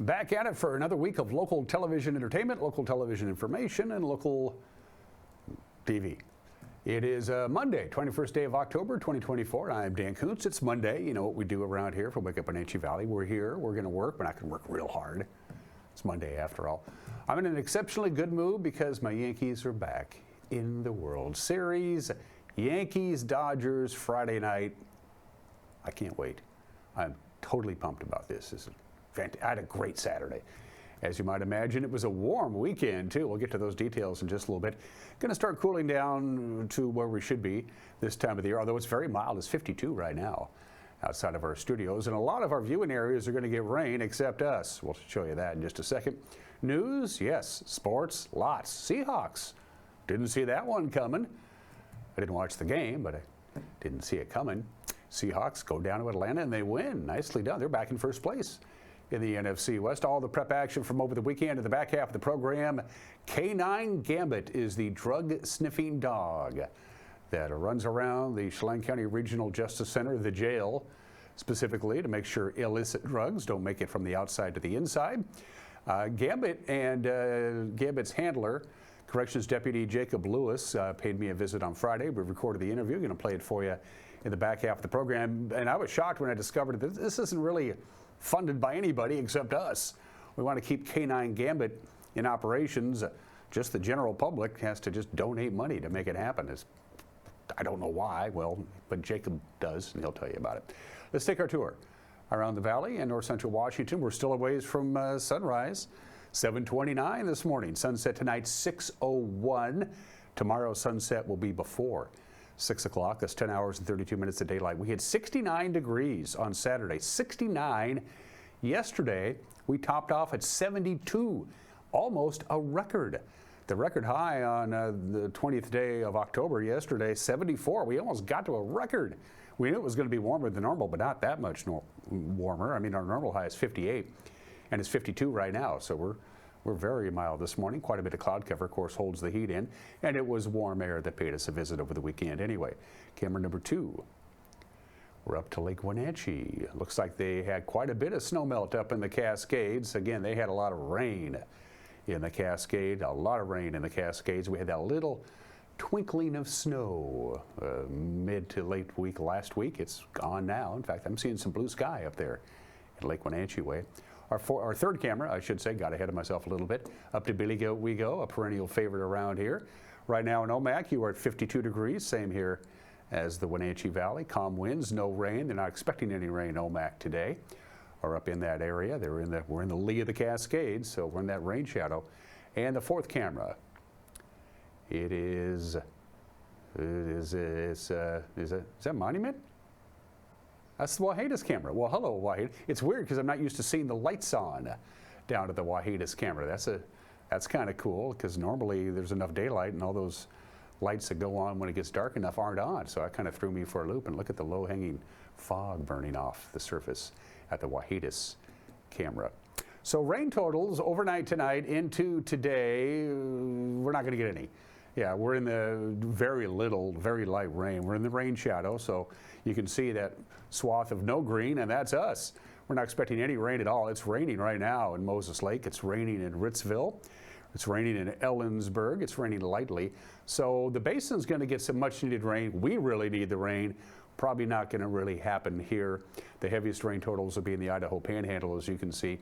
Back at it for another week of local television entertainment, local television information, and local TV. It is Monday, 21st day of October, 2024. I'm Dan Kuntz. It's Monday. You know what we do around here for Wake Up Wenatchee Valley. We're here. We're going to work. We're not going to work real hard. It's Monday after all. I'm in an exceptionally good mood because my Yankees are back in the World Series. Yankees, Dodgers, Friday night. I can't wait. I'm totally pumped about this. This is fantastic. I had a great Saturday. As you might imagine, it was a warm weekend, too. We'll get to those details in just a little bit. Going to start cooling down to where we should be this time of the year, although it's very mild. It's 52 right now outside of our studios. And a lot of our viewing areas are going to get rain, except us. We'll show you that in just a second. News, yes. Sports, lots. Seahawks. Didn't see that one coming. I didn't watch the game, but I didn't see it coming. Seahawks go down to Atlanta and they win. Nicely done. They're back in first place in the NFC West. All the prep action from over the weekend in the back half of the program. K9 Gambit is the drug-sniffing dog that runs around the Chelan County Regional Justice Center, the jail, specifically to make sure illicit drugs don't make it from the outside to the inside. Gambit and Gambit's handler, Corrections Deputy Jacob Lewis, paid me a visit on Friday. We recorded the interview. Going to play it for you in the back half of the program. And I was shocked when I discovered that this isn't really funded by anybody except us. We want to keep K9 Gambit in operations. Just the general public has to just donate money to make it happen. I don't know why, well, but Jacob does, and he'll tell you about it. Let's take our tour around the valley and north central Washington. We're still a ways from sunrise. 7:29 this morning. Sunset tonight, 6:01. Tomorrow, sunset will be before 6 o'clock. That's 10 hours and 32 minutes of daylight. We had 69 degrees on Saturday. 69 yesterday. We topped off at 72, almost a record. The record high on the 20th day of October yesterday, 74. We almost got to a record. We knew it was going to be warmer than normal, but not that much warmer. I mean, our normal high is 58, and it's 52 right now. So we're very mild this morning. Quite a bit of cloud cover, of course, holds the heat in. And it was warm air that paid us a visit over the weekend anyway. Camera number 2. We're up to Lake Wenatchee. Looks like they had quite a bit of snow melt up in the Cascades. Again, they had a lot of rain in the Cascade, a lot of rain in the Cascades. We had that little twinkling of snow mid to late week last week. It's gone now. In fact, I'm seeing some blue sky up there at Lake Wenatchee way. Our third camera, I should say, got ahead of myself a little bit. Up to Billy Goat we go, a perennial favorite around here. Right now in Omak, you are at 52 degrees, same here as the Wenatchee Valley. Calm winds, no rain. They're not expecting any rain in Omak today or up in that area. We're in the lee of the Cascades, so we're in that rain shadow. And the fourth camera, is that Monument? That's the Wahidas camera. Well, hello, Wahida. It's weird because I'm not used to seeing the lights on down at the Wahidas camera. That's kind of cool because normally there's enough daylight and all those lights that go on when it gets dark enough aren't on. So that kind of threw me for a loop. And look at the low-hanging fog burning off the surface at the Wahidas camera. So rain totals overnight tonight into today, we're not going to get any. Yeah, we're in the very light rain. We're in the rain shadow, so you can see that swath of no green, and that's us. We're not expecting any rain at all. It's raining right now in Moses Lake. It's raining in Ritzville. It's raining in Ellensburg. It's raining lightly. So the basin's going to get some much-needed rain. We really need the rain. Probably not going to really happen here. The heaviest rain totals will be in the Idaho Panhandle, as you can see.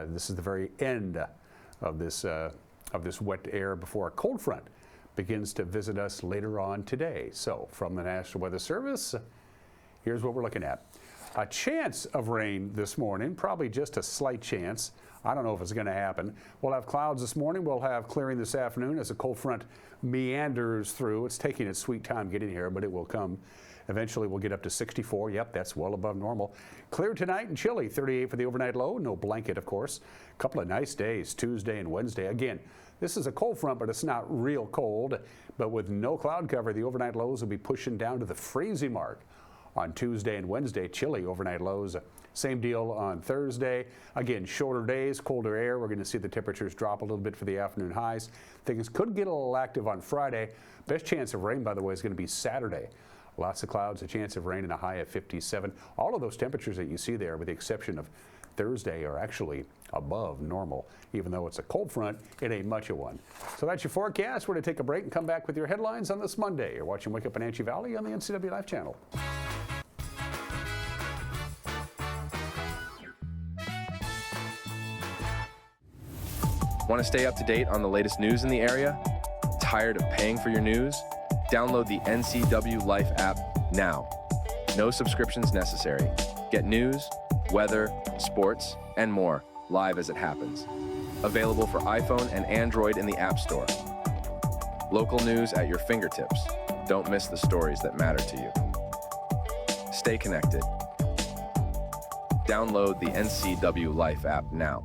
This is the very end of this wet air before a cold front begins to visit us later on today. So from the National Weather Service, here's what we're looking at. A chance of rain this morning, probably just a slight chance. I don't know if it's going to happen. We'll have clouds this morning. We'll have clearing this afternoon as a cold front meanders through. It's taking its sweet time getting here, but it will come. Eventually, we'll get up to 64. Yep, that's well above normal. Clear tonight and chilly. 38 for the overnight low. No blanket, of course. A couple of nice days, Tuesday and Wednesday. Again, this is a cold front, but it's not real cold. But with no cloud cover, the overnight lows will be pushing down to the freezing mark on Tuesday and Wednesday. Chilly overnight lows. Same deal on Thursday. Again, shorter days, colder air. We're going to see the temperatures drop a little bit for the afternoon highs. Things could get a little active on Friday. Best chance of rain, by the way, is going to be Saturday. Lots of clouds, a chance of rain, and a high of 57. All of those temperatures that you see there, with the exception of Thursday are actually above normal. Even though it's a cold front, it ain't much of one. So that's your forecast. We're going to take a break and come back with your headlines on this Monday. You're watching Wake Up Wenatchee Valley on the NCW Life channel. Want to stay up to date on the latest news in the area? Tired of paying for your news? Download the NCW Life app now. No subscriptions necessary. Get news, weather, sports, and more live as it happens. Available for iPhone and Android in the App Store. Local news at your fingertips. Don't miss the stories that matter to you. Stay connected. Download the NCW Life app now.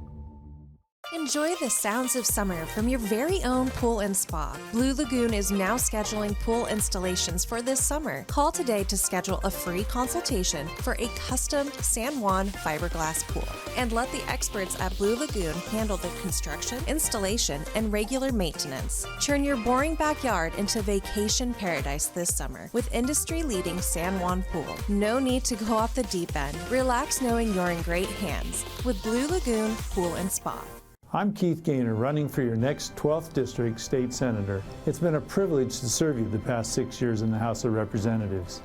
Enjoy the sounds of summer from your very own pool and spa. Blue Lagoon is now scheduling pool installations for this summer. Call today to schedule a free consultation for a custom San Juan fiberglass pool. And let the experts at Blue Lagoon handle the construction, installation, and regular maintenance. Turn your boring backyard into vacation paradise this summer with industry-leading San Juan pool. No need to go off the deep end. Relax knowing you're in great hands with Blue Lagoon Pool and Spa. I'm Keith Gaynor, running for your next 12th District State Senator. It's been a privilege to serve you the past 6 years in the House of Representatives.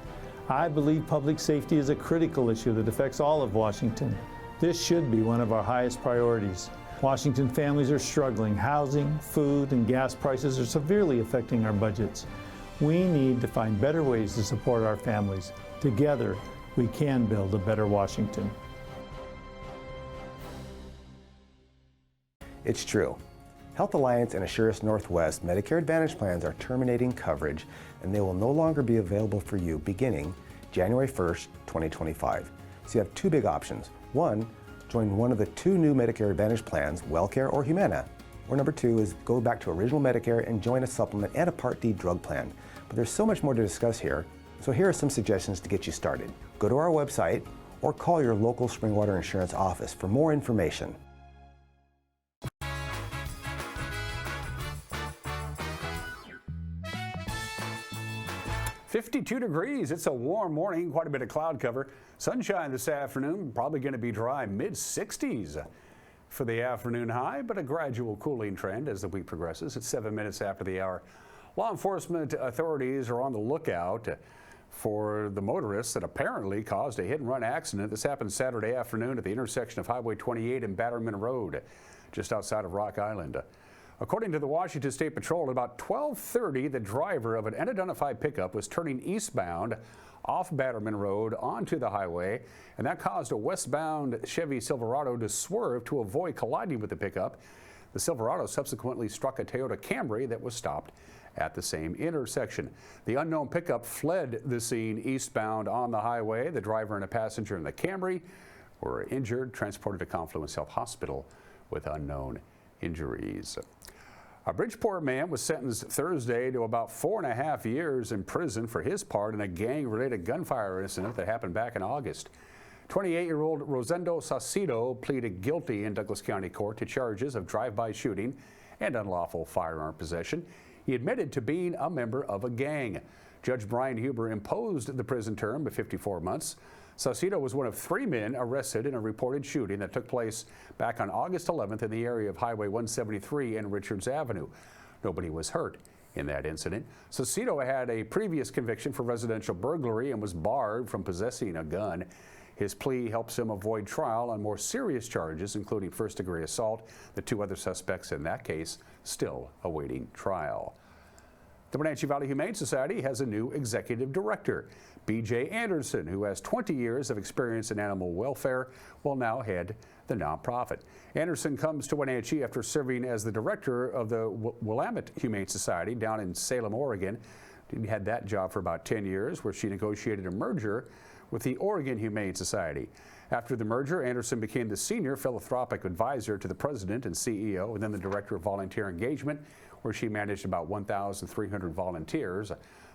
I believe public safety is a critical issue that affects all of Washington. This should be one of our highest priorities. Washington families are struggling. Housing, food, and gas prices are severely affecting our budgets. We need to find better ways to support our families. Together, we can build a better Washington. It's true. Health Alliance and Assurance Northwest Medicare Advantage plans are terminating coverage, and they will no longer be available for you beginning January 1st, 2025. So you have two big options. One, join one of the two new Medicare Advantage plans, WellCare or Humana. Or number two is go back to original Medicare and join a supplement and a Part D drug plan. But there's so much more to discuss here, so here are some suggestions to get you started. Go to our website or call your local Springwater Insurance office for more information. 52 degrees. It's a warm morning, quite a bit of cloud cover. Sunshine this afternoon, probably going to be dry, mid-60s for the afternoon high, but a gradual cooling trend as the week progresses. It's 7 minutes after the hour. Law enforcement authorities are on the lookout for the motorist that apparently caused a hit-and-run accident. This happened Saturday afternoon at the intersection of Highway 28 and Batterman Road, just outside of Rock Island. According to the Washington State Patrol, at about 12:30, the driver of an unidentified pickup was turning eastbound off Batterman Road onto the highway, and that caused a westbound Chevy Silverado to swerve to avoid colliding with the pickup. The Silverado subsequently struck a Toyota Camry that was stopped at the same intersection. The unknown pickup fled the scene eastbound on the highway. The driver and a passenger in the Camry were injured, transported to Confluence Health Hospital with unknown injuries. A Bridgeport man was sentenced Thursday to about 4.5 years in prison for his part in a gang-related gunfire incident that happened back in August. 28-year-old Rosendo Saucedo pleaded guilty in Douglas County Court to charges of drive-by shooting and unlawful firearm possession. He admitted to being a member of a gang. Judge Brian Huber imposed the prison term of 54 months. Saucedo was one of 3 men arrested in a reported shooting that took place back on August 11th in the area of Highway 173 and Richards Avenue. Nobody was hurt in that incident. Saucedo had a previous conviction for residential burglary and was barred from possessing a gun. His plea helps him avoid trial on more serious charges, including first-degree assault. The 2 other suspects in that case still awaiting trial. The Wenatchee Valley Humane Society has a new executive director. B.J. Anderson, who has 20 years of experience in animal welfare, will now head the nonprofit. Anderson comes to Wenatchee after serving as the director of the Willamette Humane Society down in Salem, Oregon. He had that job for about 10 years, where she negotiated a merger with the Oregon Humane Society. After the merger, Anderson became the senior philanthropic advisor to the president and CEO, and then the director of volunteer engagement, where she managed about 1,300 volunteers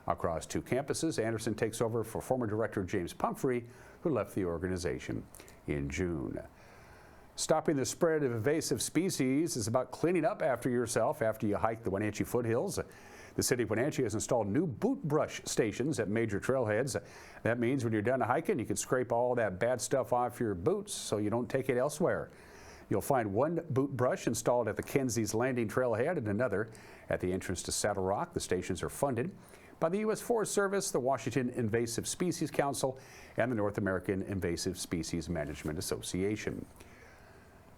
across 2 campuses. Anderson takes over for former director James Pumphrey, who left the organization in June. Stopping the spread of invasive species is about cleaning up after yourself after you hike the Wenatchee foothills. The city of Wenatchee has installed new boot brush stations at major trailheads. That means when you're done hiking, you can scrape all that bad stuff off your boots so you don't take it elsewhere. You'll find one boot brush installed at the Kenzie's Landing trailhead and another at the entrance to Saddle Rock. The stations are funded by the U.S. Forest Service, the Washington Invasive Species Council, and the North American Invasive Species Management Association.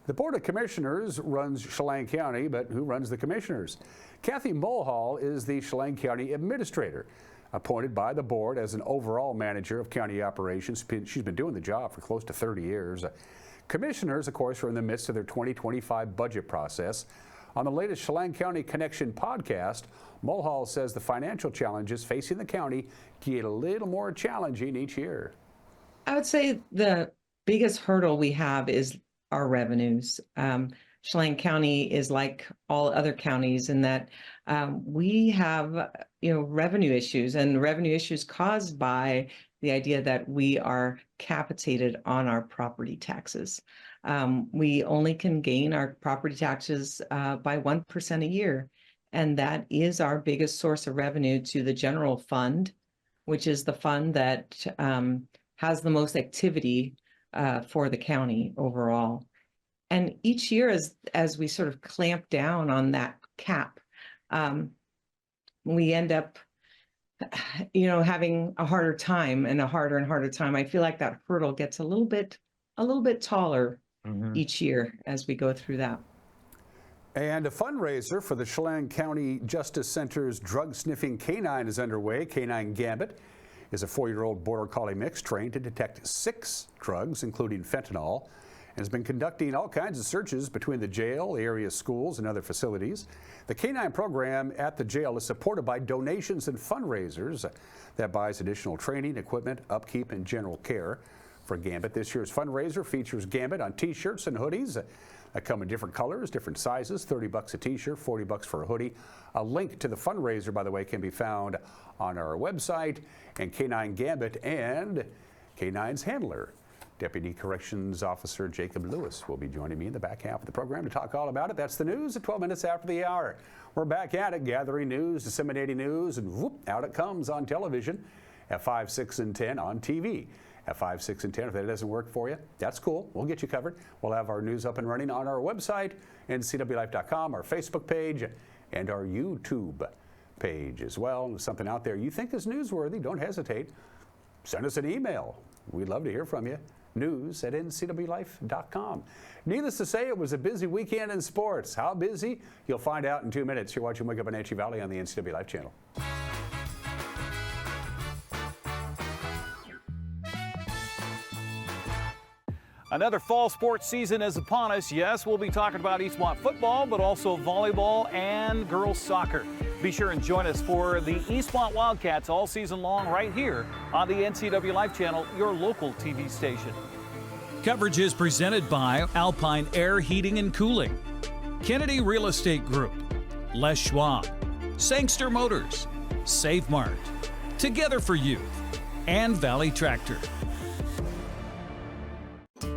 The Board of Commissioners runs Chelan County, but who runs the commissioners? Kathy Mulhall is the Chelan County Administrator, appointed by the board as an overall manager of county operations. She's been doing the job for close to 30 years. Commissioners, of course, are in the midst of their 2025 budget process. On the latest Chelan County Connection podcast, Mulhall says the financial challenges facing the county get a little more challenging each year. I would say the biggest hurdle we have is our revenues. Chelan County is like all other counties in that we have, revenue issues, and revenue issues caused by the idea that we are capitated on our property taxes. We only can gain our property taxes by 1% a year, and that is our biggest source of revenue to the general fund, which is the fund that has the most activity for the county overall. And each year, as we sort of clamp down on that cap, we end up, having a harder time and harder time. I feel like that hurdle gets a little bit taller each year as we go through that. And a fundraiser for the Chelan County Justice Center's drug-sniffing canine is underway. Canine Gambit is a 4-year-old border collie mix trained to detect 6 drugs, including fentanyl, and has been conducting all kinds of searches between the jail, the area schools, and other facilities. The canine program at the jail is supported by donations and fundraisers that buys additional training, equipment, upkeep, and general care for Gambit. This year's fundraiser features Gambit on t-shirts and hoodies that come in different colors, different sizes, $30 a t-shirt, $40 for a hoodie. A link to the fundraiser, by the way, can be found on our website. And Canine Gambit and Canine's handler, Deputy Corrections Officer Jacob Lewis, will be joining me in the back half of the program to talk all about it. That's the news at 12 minutes after the hour. We're back at it, gathering news, disseminating news, and whoop, out it comes on television at 5, 6, and 10 on TV. At 5, 6, and 10. If that doesn't work for you, that's cool. We'll get you covered. We'll have our news up and running on our website, ncwlife.com, our Facebook page, and our YouTube page as well. And if something out there you think is newsworthy, don't hesitate. Send us an email. We'd love to hear from you. news@ncwlife.com. Needless to say, it was a busy weekend in sports. How busy? You'll find out in 2 minutes. You're watching Wake Up Wenatchee Valley on the NCW Life channel. Another fall sports season is upon us. Yes, we'll be talking about Eastmont football, but also volleyball and girls soccer. Be sure and join us for the Eastmont Wildcats all season long right here on the NCW Life channel, your local TV station. Coverage is presented by Alpine Air Heating and Cooling, Kennedy Real Estate Group, Les Schwab, Sangster Motors, Save Mart, Together for Youth, and Valley Tractor.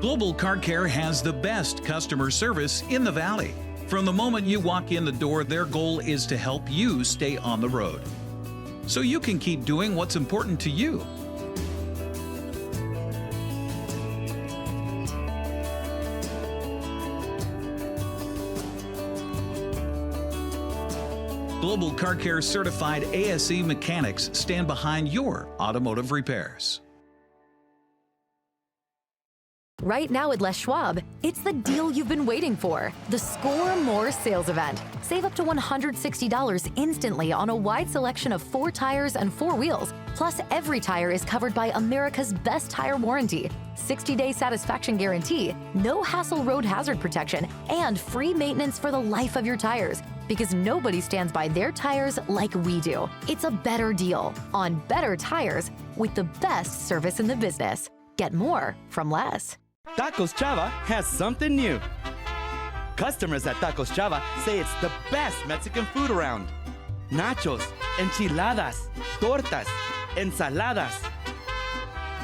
Global Car Care has the best customer service in the Valley. From the moment you walk in the door, their goal is to help you stay on the road, so you can keep doing what's important to you. Global Car Care certified ASE mechanics stand behind your automotive repairs. Right now at Les Schwab, it's the deal you've been waiting for. The Score More sales event. Save up to $160 instantly on a wide selection of 4 tires and 4 wheels. Plus, every tire is covered by America's best tire warranty, 60-day satisfaction guarantee, no hassle road hazard protection, and free maintenance for the life of your tires. Because nobody stands by their tires like we do. It's a better deal on better tires with the best service in the business. Get more from Les. Tacos Chava has something new. Customers at Tacos Chava say it's the best Mexican food around. Nachos, enchiladas, tortas, ensaladas,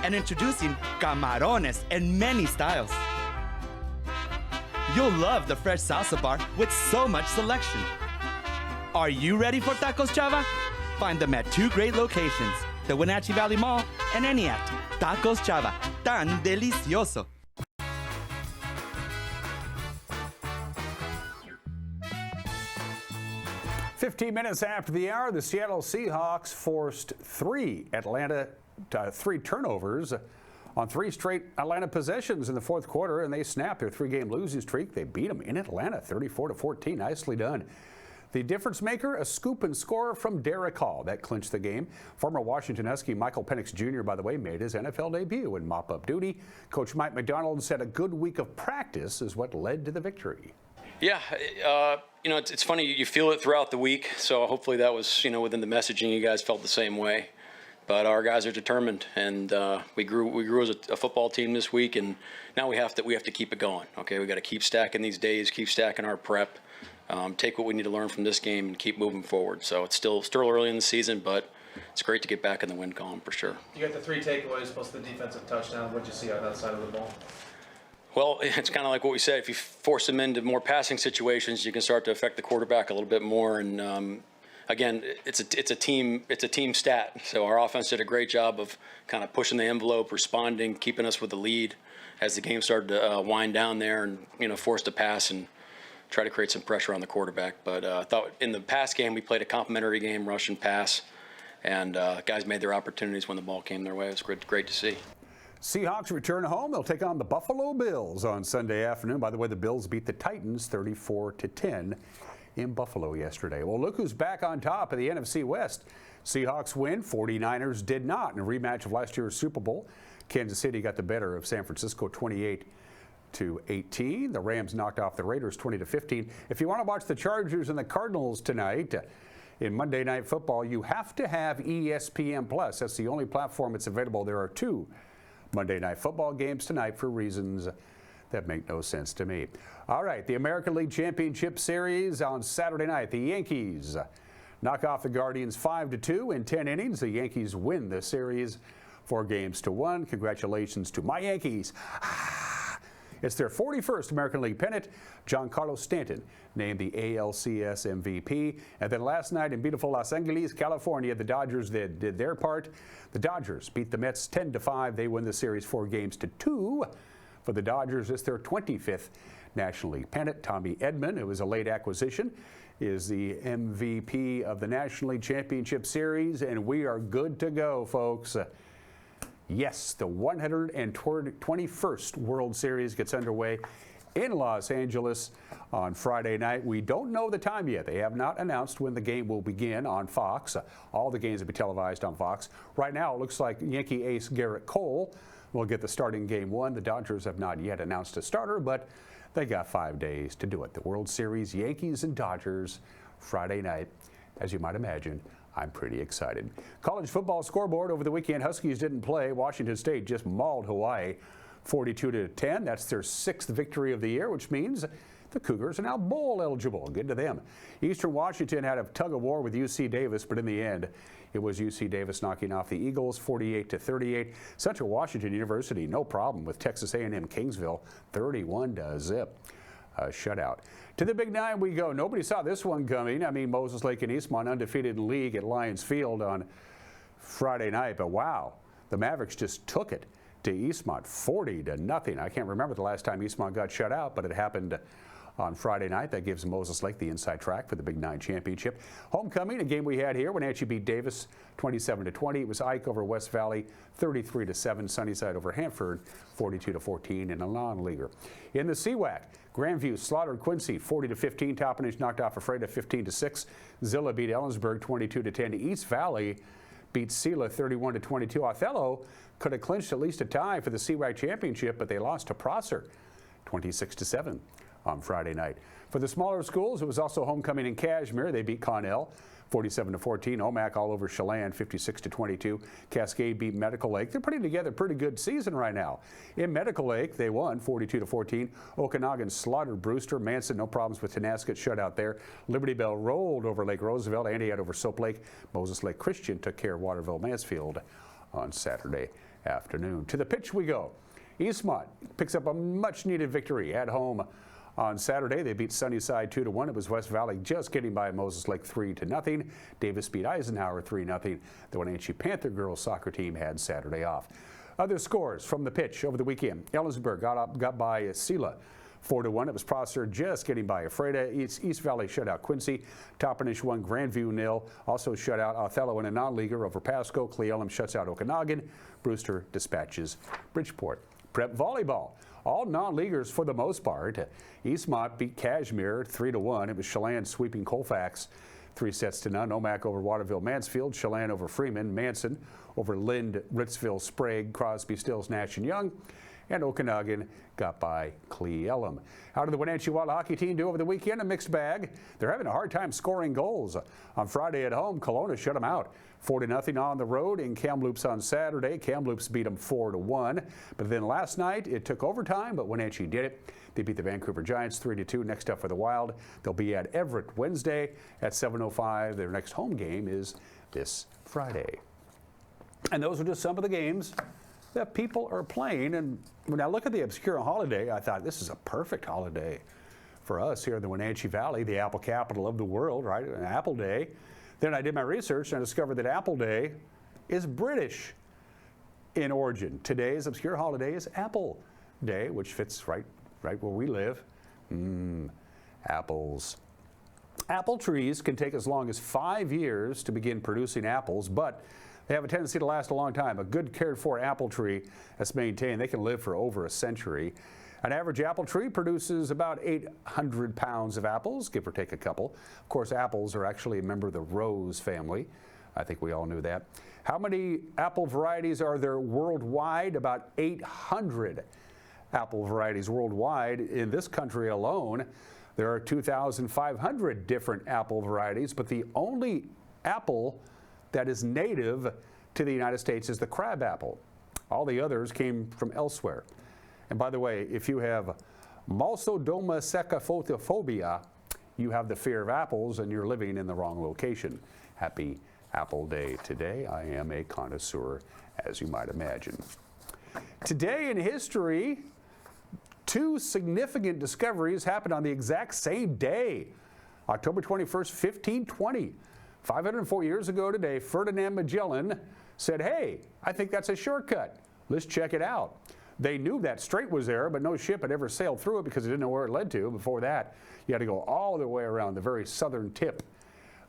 and introducing camarones in many styles. You'll love the fresh salsa bar with so much selection. Are you ready for Tacos Chava? Find them at 2 great locations, the Wenatchee Valley Mall and Eniac. Tacos Chava, tan delicioso. "15 minutes after the hour, the Seattle Seahawks forced three turnovers on 3 straight Atlanta possessions in the fourth quarter, and they snapped their 3-game losing streak. They beat them in Atlanta 34-14. Nicely done. The difference maker, a scoop and score from Derek Hall. That clinched the game. Former Washington Husky Michael Penix Jr., by the way, made his NFL debut in mop-up duty. Coach Mike McDonald said a good week of practice is what led to the victory. Yeah, it's funny. You feel it throughout the week, so hopefully that was, within the messaging, you guys felt the same way. But our guys are determined, and we grew as a football team this week, and now we have to keep it going. Okay, we got to keep stacking these days, keep stacking our prep, take what we need to learn from this game, and keep moving forward. So it's still early in the season, but it's great to get back in the win column for sure. You got the 3 takeaways plus the defensive touchdown. What'd you see on that side of the ball? Well, it's kind of like what we said. If you force them into more passing situations, you can start to affect the quarterback a little bit more. And again, it's a team stat. So our offense did a great job of kind of pushing the envelope, responding, keeping us with the lead as the game started to wind down there, and forced a pass and try to create some pressure on the quarterback. But I thought in the pass game we played a complementary game, rush and pass, and guys made their opportunities when the ball came their way. It was great to see. Seahawks return home. They'll take on the Buffalo Bills on Sunday afternoon. By the way, the Bills beat the Titans 34-10 in Buffalo yesterday. Well, look who's back on top of the NFC West. Seahawks win, 49ers did not in a rematch of last year's Super Bowl. Kansas City got the better of San Francisco 28-18. The Rams knocked off the Raiders 20-15. If you want to watch the Chargers and the Cardinals tonight in Monday Night Football, you have to have ESPN Plus. That's the only platform that's available. There are 2 Monday Night Football games tonight for reasons that make no sense to me. All right, the American League Championship Series on Saturday night. The Yankees knock off the Guardians 5-2 in 10 innings. The Yankees win the series 4-1. Congratulations to my Yankees. It's their 41st American League pennant. Giancarlo Stanton named the ALCS MVP. And then last night in beautiful Los Angeles, California, the Dodgers did their part. The Dodgers beat the Mets 10-5. They win the series 4-2. For the Dodgers, it's their 25th National League pennant. Tommy Edman, who was a late acquisition, is the MVP of the National League Championship Series, and we are good to go, folks. Yes, the 121st World Series gets underway in Los Angeles on Friday night. We don't know the time yet. They have not announced when the game will begin on Fox. All the games will be televised on Fox. Right now, it looks like Yankee ace Garrett Cole will get the starting game 1. The Dodgers have not yet announced a starter, but they got 5 days to do it. The World Series, Yankees and Dodgers, Friday night, as you might imagine. I'm pretty excited. College football scoreboard over the weekend. Huskies didn't play. Washington State just mauled Hawaii 42-10. That's their 6th victory of the year, which means the Cougars are now bowl eligible. Good to them. Eastern Washington had a tug of war with UC Davis, but in the end, it was UC Davis knocking off the Eagles 48-38. Central Washington University, no problem with Texas A&M Kingsville 31-0. A shutout. To the Big 9 we go. Nobody saw this one coming. I mean, Moses Lake and Eastmont undefeated in league at Lions Field on Friday night. But wow, the Mavericks just took it to Eastmont 40-0. I can't remember the last time Eastmont got shut out, but it happened on Friday night. That gives Moses Lake the inside track for the Big 9 championship. Homecoming, a game we had here. Wenatchee beat Davis 27-20. It was Ike over West Valley 33-7. Sunnyside over Hanford 42-14 in a non-leaguer. In the CWAC, Grandview slaughtered Quincy 40-15. Toppenish knocked off Ephrata 15-6. Zilla beat Ellensburg 22-10. East Valley beat Sela 31-22. Othello could have clinched at least a tie for the CWAC championship, but they lost to Prosser 26-7 on Friday night. For the smaller schools, it was also homecoming in Kashmir. They beat Connell 47-14. Omak all over Chelan 56-22. Cascade beat Medical Lake. They're putting together a pretty good season right now. In Medical Lake, they won 42-14. Okanagan slaughtered Brewster. Manson, no problems with Tenasket, shutout there. Liberty Bell rolled over Lake Roosevelt. Antioch over Soap Lake. Moses Lake Christian took care of Waterville Mansfield on Saturday afternoon. To the pitch we go. Eastmont picks up a much-needed victory at home On Saturday, they beat Sunnyside 2-1. It was West Valley just getting by Moses Lake 3-0. Davis beat Eisenhower 3-0. The Wenatchee Panther girls soccer team had Saturday off. Other scores from the pitch over the weekend. Ellensburg got by Sela 4-1. It was Prosser just getting by Ephrata. East Valley shut out Quincy. Toppenish won Grandview 0. Also shut out Othello in a non-leaguer over Pasco. Cle Elum shuts out Okanagan. Brewster dispatches Bridgeport. Prep volleyball. All non-leaguers for the most part. Eastmont beat Cashmere 3-1. It was Chelan sweeping Colfax 3-0. Omak over Waterville Mansfield. Chelan over Freeman. Manson over Lind, Ritzville, Sprague, Crosby, Stills, Nash and Young. And Okanagan got by Cle Elum. How did the Wenatchee Wild hockey team do over the weekend? A mixed bag. They're having a hard time scoring goals. On Friday at home, Kelowna shut them out 4-0 on the road. In Kamloops on Saturday, Kamloops beat them 4-1. But then last night, it took overtime, but Wenatchee did it. They beat the Vancouver Giants 3-2. Next up for the Wild, they'll be at Everett Wednesday at 7:05. Their next home game is this Friday. And those are just some of the games that people are playing. And when I look at the obscure holiday, I thought this is a perfect holiday for us here in the Wenatchee Valley, the apple capital of the world, right? An Apple Day. Then I did my research and I discovered that Apple Day is British in origin. Today's obscure holiday is Apple Day, which fits right where we live. Apples. Apple trees can take as long as 5 years to begin producing apples, but they have a tendency to last a long time. A good cared for apple tree that's maintained, they can live for over a century. An average apple tree produces about 800 pounds of apples, give or take a couple. Of course, apples are actually a member of the rose family. I think we all knew that. How many apple varieties are there worldwide? About 800 apple varieties worldwide. In this country alone, there are 2,500 different apple varieties, but the only apple that is native to the United States is the crab apple. All the others came from elsewhere. And by the way, if you have Malsodoma secaphotophobia, you have the fear of apples and you're living in the wrong location. Happy Apple Day today. I am a connoisseur, as you might imagine. Today in history, two significant discoveries happened on the exact same day. October 21st, 1520. 504 years ago today, Ferdinand Magellan said, hey, I think that's a shortcut. Let's check it out. They knew that strait was there, but no ship had ever sailed through it because they didn't know where it led to. Before that, you had to go all the way around the very southern tip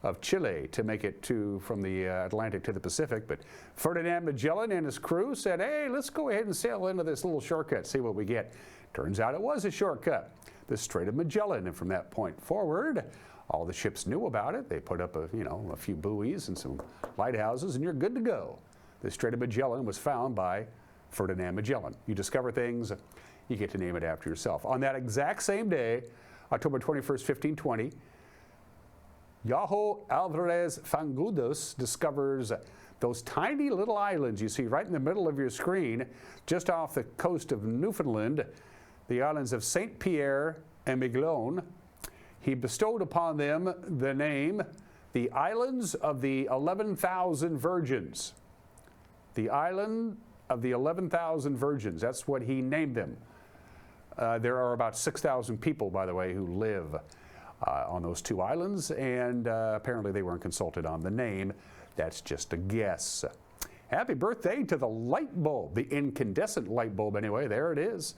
of Chile to make it from the Atlantic to the Pacific. But Ferdinand Magellan and his crew said, hey, let's go ahead and sail into this little shortcut, see what we get. Turns out it was a shortcut, the Strait of Magellan. And from that point forward, all the ships knew about it. They put up a few buoys and some lighthouses, and you're good to go. The Strait of Magellan was found by Ferdinand Magellan. You discover things, you get to name it after yourself. On that exact same day, October 21st, 1520, João Alvarez Fangudos discovers those tiny little islands you see right in the middle of your screen, just off the coast of Newfoundland, the islands of Saint Pierre and Miquelon. He bestowed upon them the name, the Islands of the 11,000 Virgins. The Island of the 11,000 Virgins, that's what he named them. There are about 6,000 people, by the way, who live on those two islands, and apparently they weren't consulted on the name. That's just a guess. Happy birthday to the light bulb, the incandescent light bulb anyway, there it is.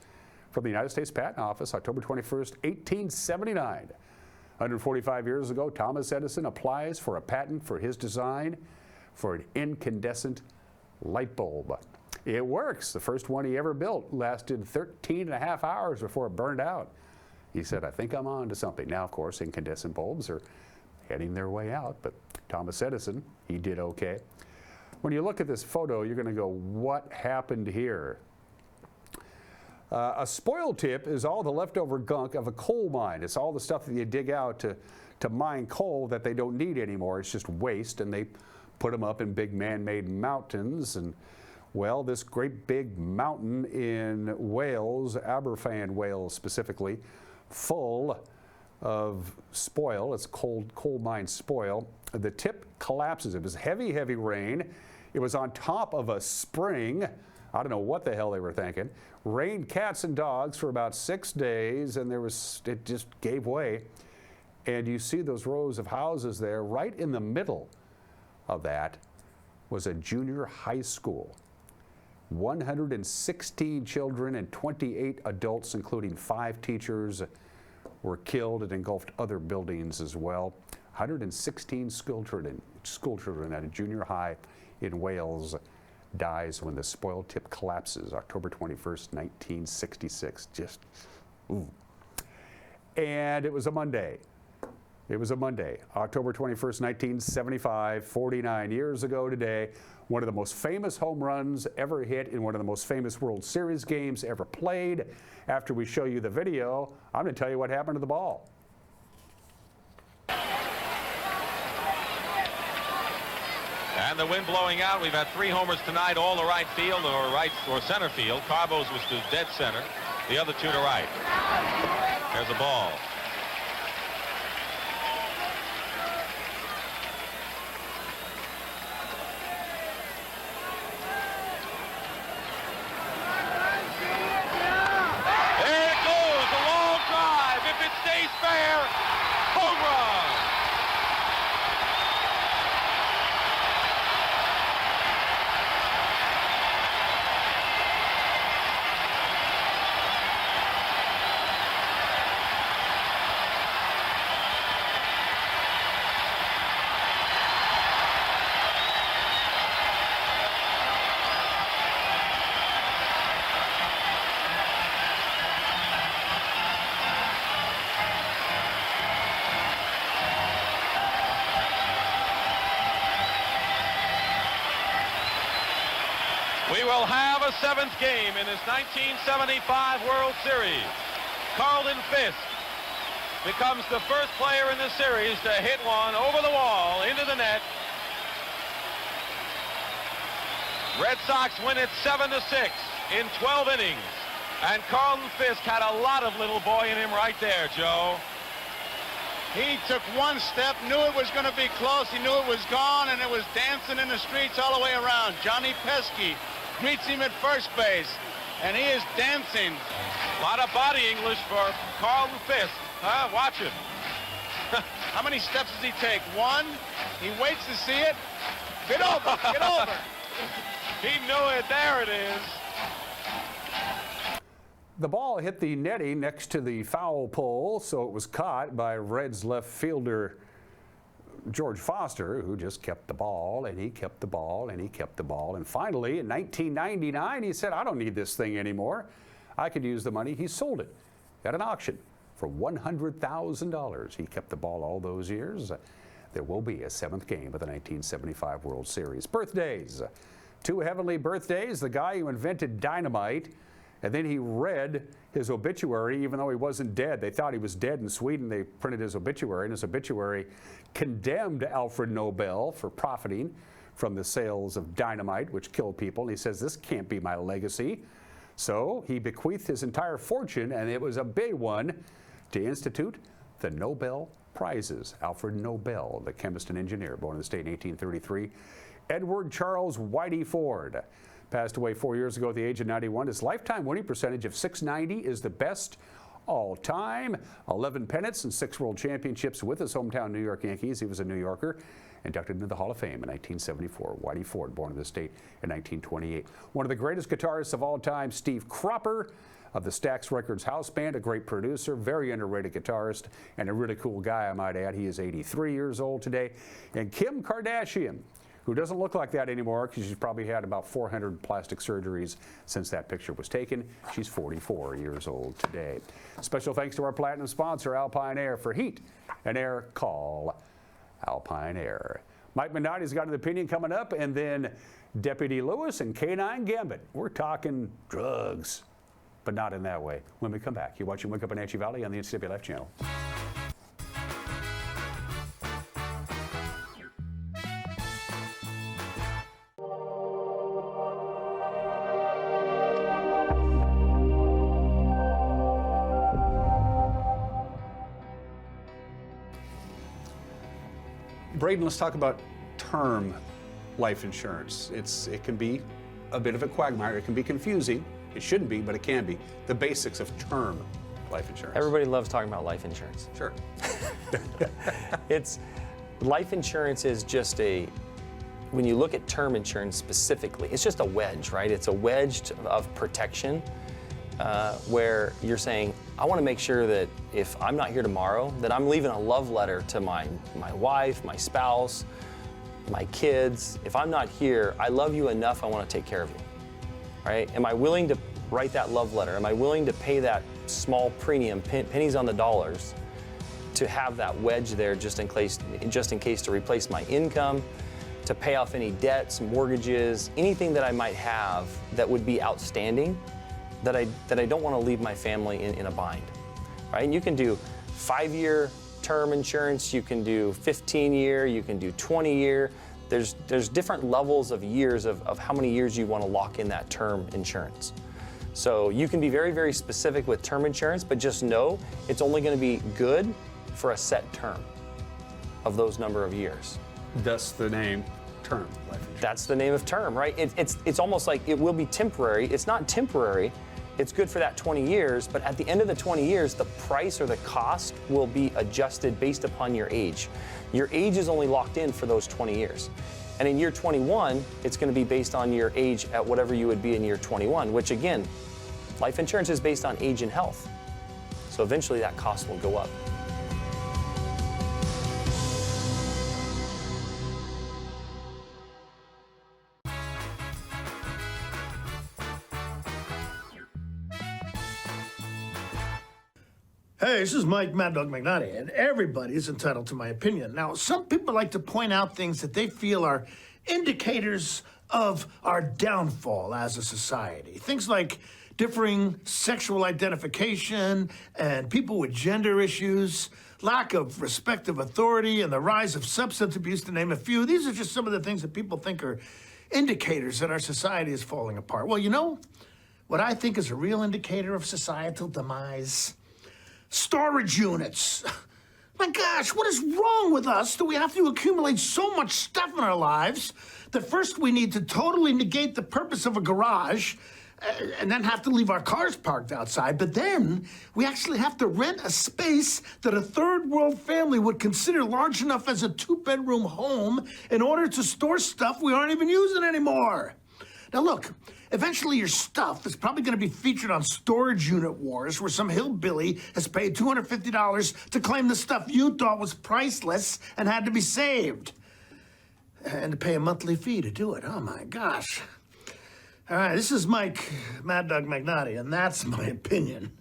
From the United States Patent Office, October 21st, 1879. 145 years ago, Thomas Edison applies for a patent for his design for an incandescent light bulb. It works. The first one he ever built lasted 13 and a half hours before it burned out. He said, I think I'm on to something. Now, of course, incandescent bulbs are heading their way out, but Thomas Edison, he did okay. When you look at this photo, you're going to go, what happened here? A spoil tip is all the leftover gunk of a coal mine. It's all the stuff that you dig out to mine coal that they don't need anymore. It's just waste, and they put them up in big man-made mountains. And well, this great big mountain in Wales, Aberfan, Wales specifically, full of spoil. It's coal mine spoil. The tip collapses. It was heavy, heavy rain. It was on top of a spring. I don't know what the hell they were thinking. Rained cats and dogs for about 6 days, and it just gave way. And you see those rows of houses there. Right in the middle of that was a junior high school. 116 children and 28 adults, including 5 teachers, were killed. It engulfed other buildings as well. 116 school children at a junior high in Wales dies when the spoil tip collapses, October 21st, 1966. Just, ooh. And it was a Monday. It was a Monday, October 21st, 1975, 49 years ago today. One of the most famous home runs ever hit in one of the most famous World Series games ever played. After we show you the video, I'm going to tell you what happened to the ball. And the wind blowing out. We've had 3 homers tonight, all to right field or center field. Carbo's was to dead center. The other 2 to right. There's a ball. There it goes, a long drive. If it stays fair, home run. We will have a 7th game in this 1975 World Series. Carlton Fisk becomes the first player in the series to hit one over the wall into the net. Red Sox win it 7-6 in 12 innings. And Carlton Fisk had a lot of little boy in him right there, Joe. He took one step, knew it was going to be close, he knew it was gone, and it was dancing in the streets all the way around. Johnny Pesky greets him at first base, and he is dancing. A lot of body English for Carlton Fisk. Huh? Watch him. How many steps does he take? 1. He waits to see it. Get over, get over. He knew it. There it is. The ball hit the netting next to the foul pole, so it was caught by Reds left fielder George Foster, who just kept the ball, and he kept the ball, and he kept the ball. And finally, in 1999, he said, I don't need this thing anymore. I could use the money. He sold it at an auction for $100,000. He kept the ball all those years. There will be a 7th game of the 1975 World Series. Birthdays. 2 heavenly birthdays. The guy who invented dynamite, and then he read his obituary, even though he wasn't dead. They thought he was dead in Sweden. They printed his obituary, and his obituary condemned Alfred Nobel for profiting from the sales of dynamite, which killed people. And he says, this can't be my legacy. So he bequeathed his entire fortune, and it was a big one, to institute the Nobel Prizes. Alfred Nobel, the chemist and engineer, born in the state in 1833. Edward Charles Whitey Ford passed away 4 years ago at the age of 91. His lifetime winning percentage of .690 is the best all time. 11 pennants and 6 world championships with his hometown New York Yankees. He was a New Yorker, inducted into the Hall of Fame in 1974. Whitey Ford, born in the state in 1928. One of the greatest guitarists of all time, Steve Cropper of the Stax Records house band, a great producer, very underrated guitarist, and a really cool guy, I might add. He is 83 years old today. And Kim Kardashian, who doesn't look like that anymore because she's probably had about 400 plastic surgeries since that picture was taken. She's 44 years old today. Special thanks to our platinum sponsor, Alpine Air. For heat and air, call Alpine Air. Mike Minotti's got an opinion coming up, and then Deputy Lewis and K9 Gambit. We're talking drugs, but not in that way. When we come back, you're watching Wake Up Wenatchee Valley on the NCW Life channel. Braden, let's talk about term life insurance. It can be a bit of a quagmire. It can be confusing. It shouldn't be, but it can be. The basics of term life insurance. Everybody loves talking about life insurance. Sure. Life insurance is just when you look at term insurance specifically, it's just a wedge, right? It's a wedge of protection where you're saying, I want to make sure that if I'm not here tomorrow, that I'm leaving a love letter to my wife, my spouse, my kids. If I'm not here, I love you enough, I want to take care of you, right? Am I willing to write that love letter? Am I willing to pay that small premium, pennies on the dollars, to have that wedge there just in case to replace my income, to pay off any debts, mortgages, anything that I might have that would be outstanding that I don't want to leave my family in a bind, right? And you can do 5-year term insurance, you can do 15-year, you can do 20-year. There's different levels of years of how many years you want to lock in that term insurance. So you can be very, very specific with term insurance, but just know it's only going to be good for a set term of those number of years. Thus the name term life insurance. That's the name of term, right? It's almost like it will be temporary. It's not temporary. It's good for that 20 years, but at the end of the 20 years, the price or the cost will be adjusted based upon your age. Your age is only locked in for those 20 years. And in year 21, it's going to be based on your age at whatever you would be in year 21, which again, life insurance is based on age and health. So eventually that cost will go up. Hey, this is Mike Mad Dog McNaughty, and everybody is entitled to my opinion. Now, some people like to point out things that they feel are indicators of our downfall as a society. Things like differing sexual identification and people with gender issues, lack of respect of authority, and the rise of substance abuse, to name a few. These are just some of the things that people think are indicators that our society is falling apart. Well, you know what I think is a real indicator of societal demise? Storage units. My gosh, what is wrong with us that we have to accumulate so much stuff in our lives that first we need to totally negate the purpose of a garage and then have to leave our cars parked outside, but then we actually have to rent a space that a third world family would consider large enough as a 2-bedroom home in order to store stuff we aren't even using anymore. Now look, eventually your stuff is probably going to be featured on Storage Unit Wars, where some hillbilly has paid $250 to claim the stuff you thought was priceless and had to be saved. And to pay a monthly fee to do it. Oh my gosh. All right, this is Mike Mad Dog McNaughty, and that's my opinion.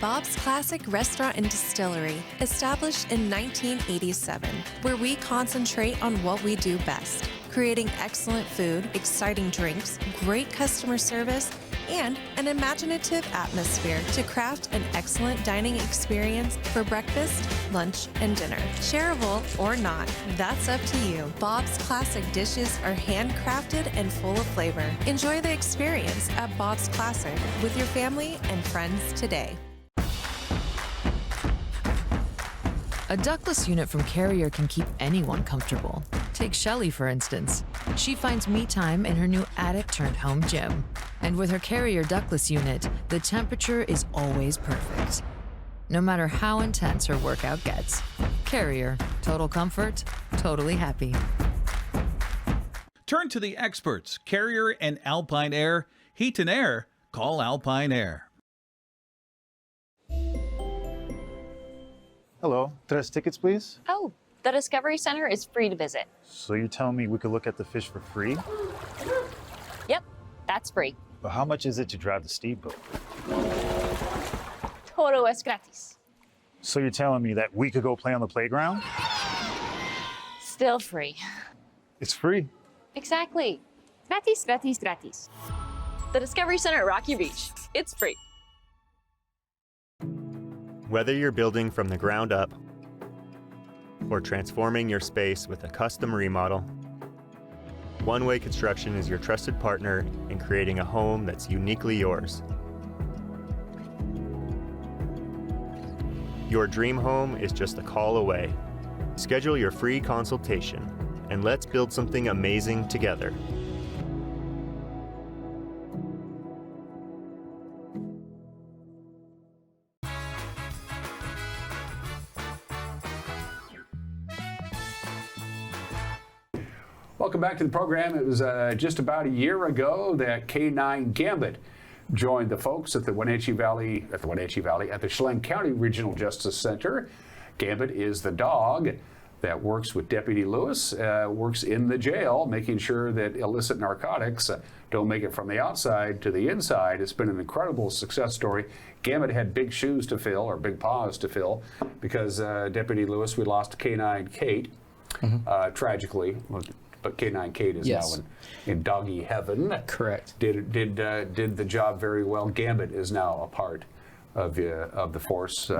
Bob's Classic Restaurant and Distillery, established in 1987, where we concentrate on what we do best, creating excellent food, exciting drinks, great customer service, and an imaginative atmosphere to craft an excellent dining experience for breakfast, lunch, and dinner. Shareable or not, that's up to you. Bob's Classic dishes are handcrafted and full of flavor. Enjoy the experience at Bob's Classic with your family and friends today. A ductless unit from Carrier can keep anyone comfortable. Take Shelly, for instance. She finds me time in her new attic-turned-home gym. And with her Carrier ductless unit, the temperature is always perfect. No matter how intense her workout gets. Carrier. Total comfort, totally happy. Turn to the experts, Carrier and Alpine Air. Heat and air, call Alpine Air. Hello, 3 tickets, please. Oh, the Discovery Center is free to visit. So you're telling me we could look at the fish for free? Yep, that's free. But how much is it to drive the speedboat? Todo es gratis. So you're telling me that we could go play on the playground? Still free. It's free. Exactly. Gratis, gratis, gratis. The Discovery Center at Rocky Beach. It's free. Whether you're building from the ground up or transforming your space with a custom remodel, One Way Construction is your trusted partner in creating a home that's uniquely yours. Your dream home is just a call away. Schedule your free consultation, and let's build something amazing together. Welcome back to the program. It was just about a year ago that K9 Gambit joined the folks at the Wenatchee Valley, at the Chelan County Regional Justice Center. Gambit is the dog that works with Deputy Lewis, works in the jail, making sure that illicit narcotics don't make it from the outside to the inside. It's been an incredible success story. Gambit had big shoes to fill, or big paws to fill, because Deputy Lewis, we lost K9 Kate, tragically. But K9 Kate is now in doggy heaven. Correct. Did the job very well. Gambit is now a part of the force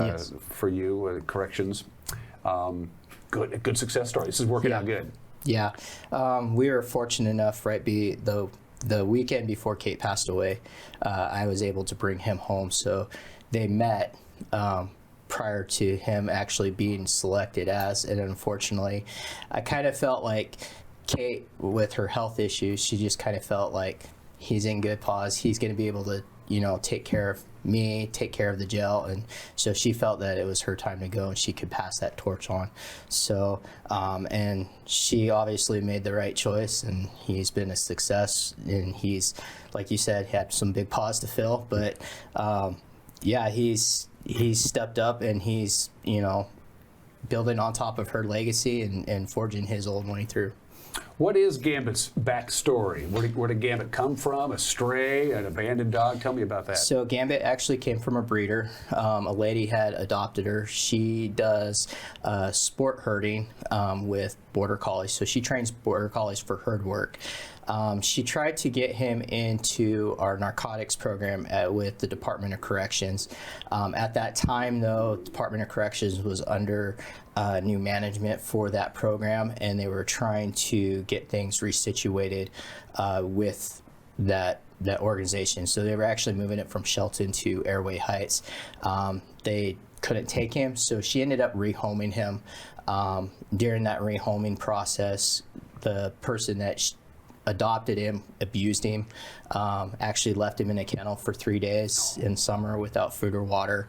for you, corrections. Good success story. This is working out good. Yeah, we were fortunate enough, right? The weekend before Kate passed away, I was able to bring him home. So they met prior to him actually being selected as, and unfortunately, I kind of felt like Kate, with her health issues, she just kind of felt like he's in good paws. He's going to be able to, take care of me, take care of the jail. And so she felt that it was her time to go and she could pass that torch on. So, and she obviously made the right choice, and he's been a success. And he's, like you said, had some big paws to fill. But yeah, he's stepped up, and he's, building on top of her legacy and forging his old way through. What is Gambit's backstory? Where did Gambit come from? A stray, an abandoned dog? Tell me about that. So Gambit actually came from a breeder. A lady had adopted her. She does sport herding with border collies. So she trains border collies for herd work. She tried to get him into our narcotics program with the Department of Corrections. At that time, though, Department of Corrections was under new management for that program, and they were trying to get things resituated with that organization. So they were actually moving it from Shelton to Airway Heights. They couldn't take him, so she ended up rehoming him. During that rehoming process, the person that adopted him, abused him, actually left him in a kennel for 3 days in summer without food or water.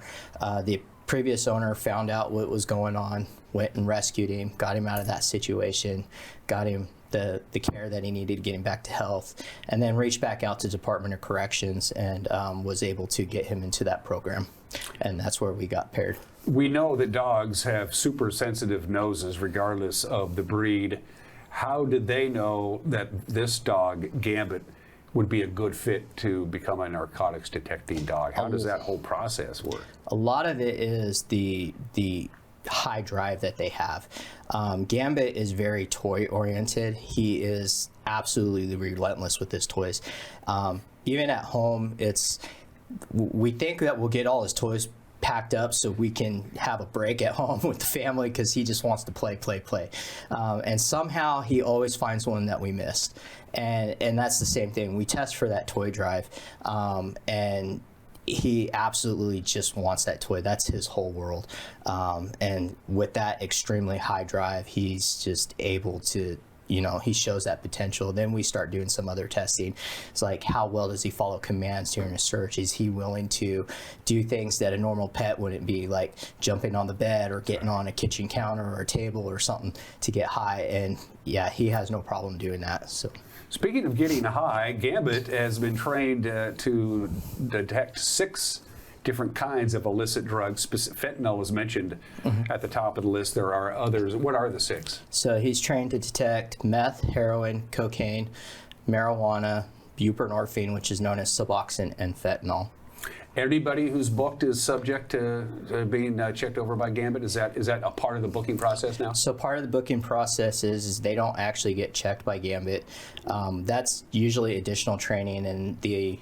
The previous owner found out what was going on, went and rescued him, got him out of that situation, got him the care that he needed to get him back to health, and then reached back out to Department of Corrections and was able to get him into that program. And that's where we got paired. We know that dogs have super sensitive noses regardless of the breed. How did they know that this dog, Gambit, would be a good fit to become a narcotics detecting dog? How does that whole process work? A lot of it is the high drive that they have. Gambit is very toy oriented. He is absolutely relentless with his toys. Even at home, we think that we'll get all his toys packed up so we can have a break at home with the family, because he just wants to play. And somehow he always finds one that we missed. And that's the same thing. We test for that toy drive, and he absolutely just wants that toy. That's his whole world. And with that extremely high drive, he's just able to, he shows that potential. Then we start doing some other testing. It's like, how well does he follow commands during a search? Is he willing to do things that a normal pet wouldn't be, like jumping on the bed or getting on a kitchen counter or a table or something to get high? And yeah, he has no problem doing that. So. Speaking of getting high, Gambit has been trained to detect 6 different kinds of illicit drugs. Fentanyl was mentioned at the top of the list. There are others. What are the 6? So he's trained to detect meth, heroin, cocaine, marijuana, buprenorphine, which is known as Suboxone, and fentanyl. Anybody who's booked is subject to being checked over by Gambit. Is that a part of the booking process now? So part of the booking process is they don't actually get checked by Gambit. That's usually additional training, and the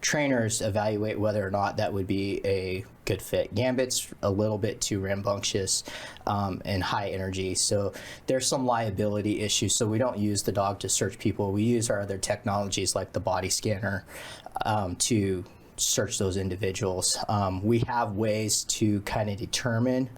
trainers evaluate whether or not that would be a good fit. Gambit's a little bit too rambunctious and high energy, so there's some liability issues. So we don't use the dog to search people. We use our other technologies like the body scanner to search those individuals. We have ways to kind of determine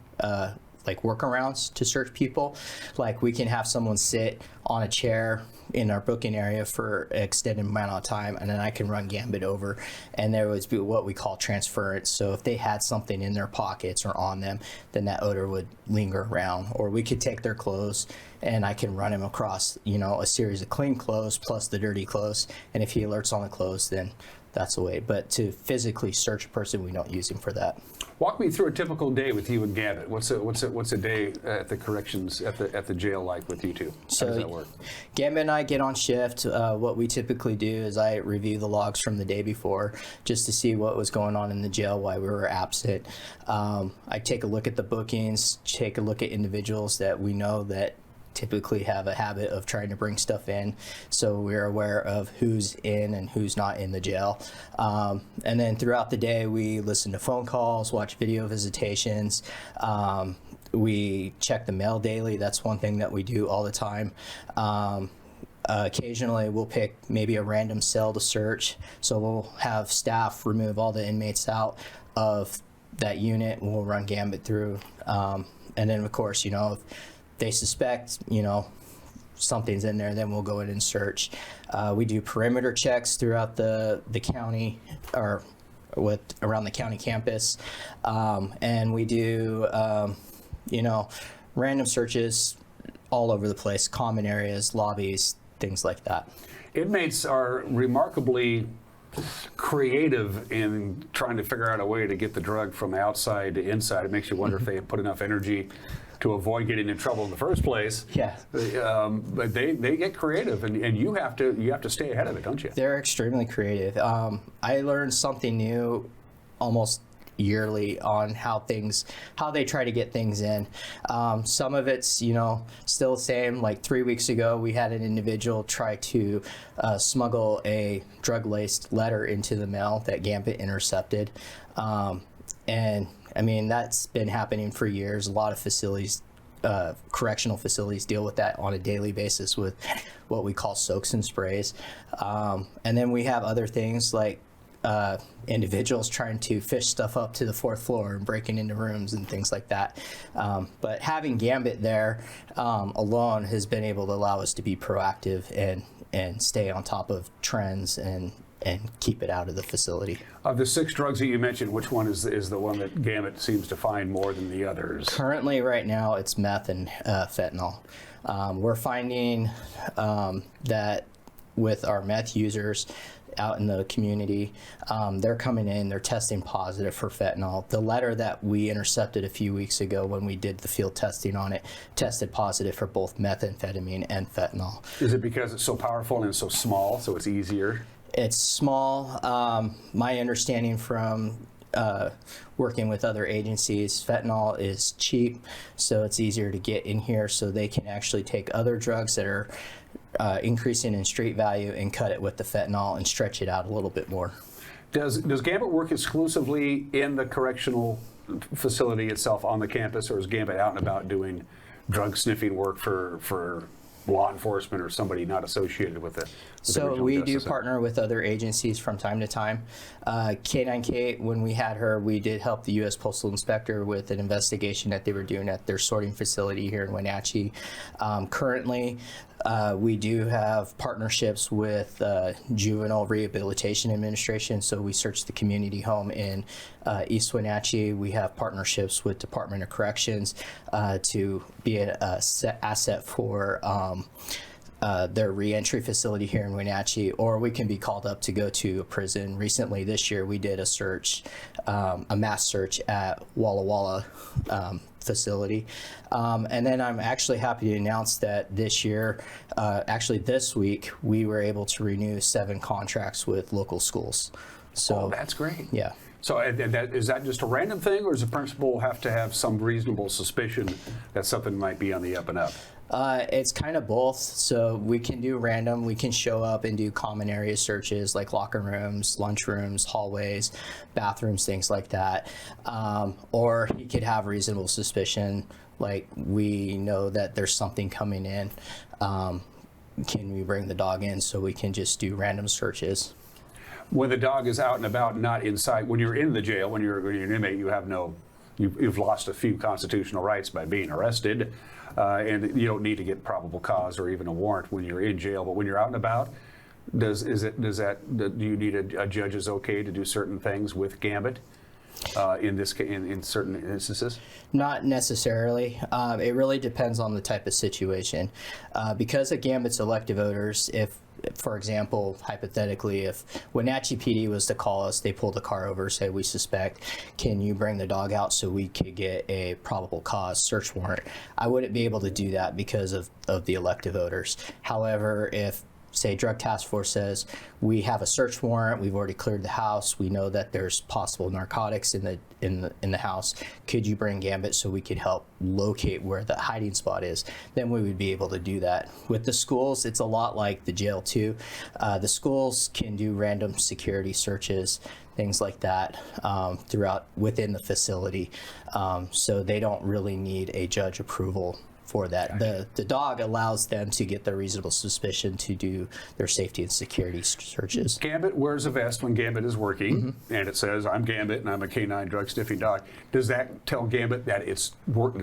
like workarounds to search people. Like we can have someone sit on a chair in our booking area for an extended amount of time, and then I can run Gambit over, and there would be what we call transference. So if they had something in their pockets or on them, then that odor would linger around. Or we could take their clothes and I can run him across, you know, a series of clean clothes plus the dirty clothes, and if he alerts on the clothes, then that's the way. But to physically search a person, we don't use him for that. Walk me through a typical day with you and Gambit. What's a day at the corrections at the jail like with you two? How does that work? Gambit and I get on shift. What we typically do is I review the logs from the day before just to see what was going on in the jail, why we were absent. I take a look at the bookings, take a look at individuals that we know that typically have a habit of trying to bring stuff in, so we're aware of who's in and who's not in the jail. And then throughout the day, we listen to phone calls, watch video visitations. We check the mail daily. That's one thing that we do all the time. Occasionally, we'll pick maybe a random cell to search, so we'll have staff remove all the inmates out of that unit, and we'll run Gambit through. And then, of course, you know, if they suspect, you know, something's in there, then we'll go in and search. We do perimeter checks throughout the county, or around the county campus, and we do, you know, random searches all over the place, common areas, lobbies, things like that. Inmates are remarkably creative in trying to figure out a way to get the drug from outside to inside. It makes you wonder if they put enough energy to avoid getting in trouble in the first place. Yeah. But they get creative, and you have to stay ahead of it, don't you? They're extremely creative. I learned something new almost yearly on how they try to get things in. Some of it's, you know, still the same. Like 3 weeks ago, we had an individual try to smuggle a drug-laced letter into the mail that Gambit intercepted. And I mean, that's been happening for years. A lot of facilities, correctional facilities, deal with that on a daily basis with what we call soaks and sprays. And then we have other things like individuals trying to fish stuff up to the 4th floor and breaking into rooms and things like that. But having Gambit there alone has been able to allow us to be proactive and stay on top of trends and keep it out of the facility. Of the 6 drugs that you mentioned, which one is the one that Gambit seems to find more than the others? Currently, right now, it's meth and fentanyl. We're finding that with our meth users out in the community, they're coming in, they're testing positive for fentanyl. The letter that we intercepted a few weeks ago when we did the field testing on it tested positive for both methamphetamine and fentanyl. Is it because it's so powerful and so small, so it's easier? It's small. My understanding from working with other agencies, fentanyl is cheap, so it's easier to get in here, so they can actually take other drugs that are increasing in street value and cut it with the fentanyl and stretch it out a little bit more. Does Gambit work exclusively in the correctional facility itself on the campus, or is Gambit out and about doing drug sniffing work for law enforcement or somebody not associated with it? So we do partner with other agencies from time to time. K9 Kate, when we had her, we did help the U.S. Postal Inspector with an investigation that they were doing at their sorting facility here in Wenatchee. Currently, we do have partnerships with Juvenile Rehabilitation Administration, so we search the community home in East Wenatchee. We have partnerships with Department of Corrections to be an asset for their reentry facility here in Wenatchee, or we can be called up to go to a prison. Recently this year we did a search, a mass search at Walla Walla facility. And then I'm actually happy to announce that this year, actually this week, we were able to renew 7 contracts with local schools. So that's great. Yeah. So is that just a random thing, or does the principal have to have some reasonable suspicion that something might be on the up and up? It's kind of both. So we can do random. We can show up and do common area searches like locker rooms, lunchrooms, hallways, bathrooms, things like that. Or he could have reasonable suspicion, like we know that there's something coming in. Can we bring the dog in? So we can just do random searches. When the dog is out and about, not inside, when you're in the jail, when you're an inmate, you have no you've lost a few constitutional rights by being arrested, and you don't need to get probable cause or even a warrant when you're in jail. But when you're out and about, do you need a judge's okay to do certain things with Gambit? In certain instances? Not necessarily. It really depends on the type of situation. Because of Gambit's elective voters, if, for example, hypothetically, if Wenatchee PD was to call us, they pulled the car over, say, we suspect, can you bring the dog out so we could get a probable cause search warrant? I wouldn't be able to do that because of the elective voters. However, if say drug task force says we have a search warrant, we've already cleared the house, we know that there's possible narcotics in the house, could you bring Gambit so we could help locate where the hiding spot is, then we would be able to do that. With the schools, it's a lot like the jail too. The schools can do random security searches, things like that, throughout within the facility, so they don't really need a judge approval for that. The dog allows them to get the reasonable suspicion to do their safety and security searches. Gambit wears a vest when Gambit is working, and it says, I'm Gambit and I'm a canine drug sniffing dog. Does that tell Gambit that it's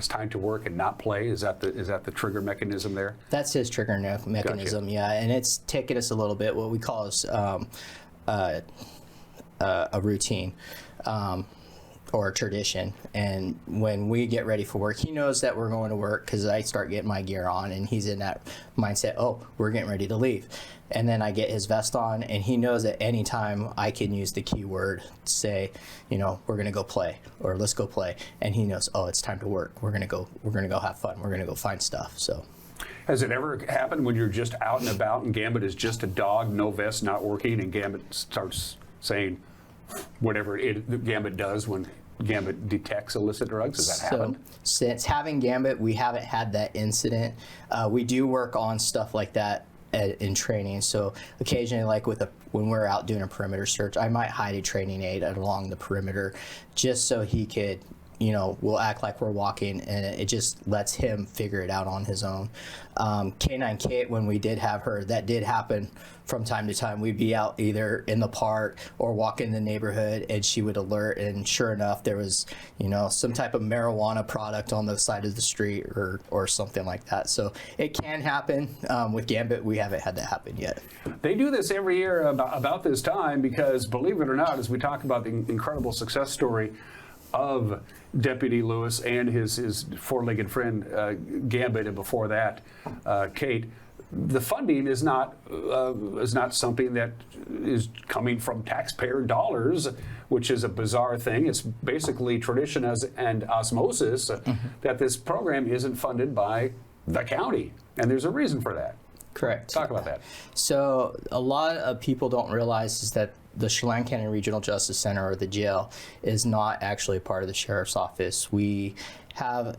time to work and not play? Is that the trigger mechanism there? That's his trigger mechanism, gotcha. Yeah, and it's taken us a little bit, what we call is a routine. Or a tradition, and when we get ready for work, he knows that we're going to work because I start getting my gear on and he's in that mindset, oh, we're getting ready to leave. And then I get his vest on and he knows at any time I can use the keyword to say, you know, we're gonna go play or let's go play, and he knows, oh, it's time to work, we're gonna go have fun, we're gonna go find stuff. So has it ever happened when you're just out and about and Gambit is just a dog, no vest, not working, and Gambit starts saying whatever Gambit does when Gambit detects illicit drugs? Has that happened? Since having Gambit, we haven't had that incident. We do work on stuff like that in training. So occasionally, like when we're out doing a perimeter search, I might hide a training aid along the perimeter just so he could, you know, we'll act like we're walking, and it just lets him figure it out on his own. K9 Kate, when we did have her, that did happen from time to time. We'd be out either in the park or walking in the neighborhood, and she would alert, and sure enough, there was, you know, some type of marijuana product on the side of the street or something like that. So it can happen. With Gambit, we haven't had that happen yet. They do this every year about this time because, believe it or not, as we talk about the incredible success story of Deputy Lewis and his four-legged friend Gambit, and before that, Kate. The funding is not something that is coming from taxpayer dollars, which is a bizarre thing. It's basically tradition and osmosis that this program isn't funded by the county, and there's a reason for that. Correct. Talk about that. So a lot of people don't realize is that the Chelan County Regional Justice Center, or the jail, is not actually a part of the sheriff's office. We have